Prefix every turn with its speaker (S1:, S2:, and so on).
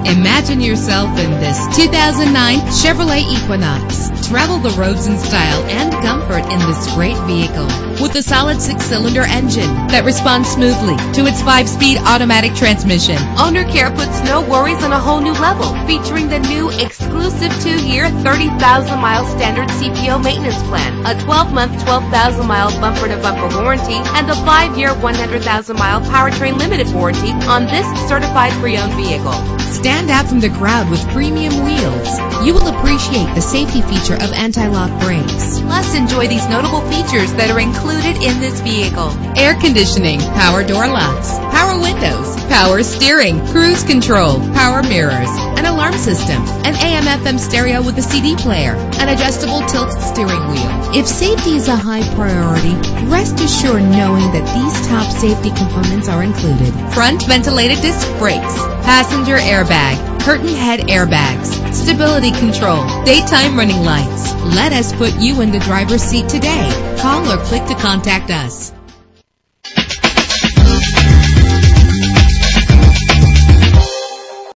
S1: Imagine yourself in this 2009 Chevrolet Equinox. Travel the roads in style and comfort in this great vehicle. With a solid 6-cylinder engine that responds smoothly to its 5-speed automatic transmission. Owner Care puts no worries on a whole new level, featuring the new exclusive 2-year, 30,000-mile standard CPO maintenance plan, a 12-month, 12,000-mile bumper-to-bumper warranty, and a 5-year, 100,000-mile powertrain limited warranty on this certified pre-owned vehicle. Stand out from the crowd with premium wheels. You will appreciate the safety feature of anti-lock brakes. Plus, enjoy these notable features that are included in this vehicle: air conditioning, power door locks, power windows, power steering, cruise control, power mirrors, an alarm system, an AM/FM stereo with a CD player, an adjustable tilt steering wheel. If safety is a high priority, rest assured knowing that these top safety components are included: front ventilated disc brakes, passenger airbag, curtain head airbags, stability control, daytime running lights. Let us put you in the driver's seat today. Call or click to contact us.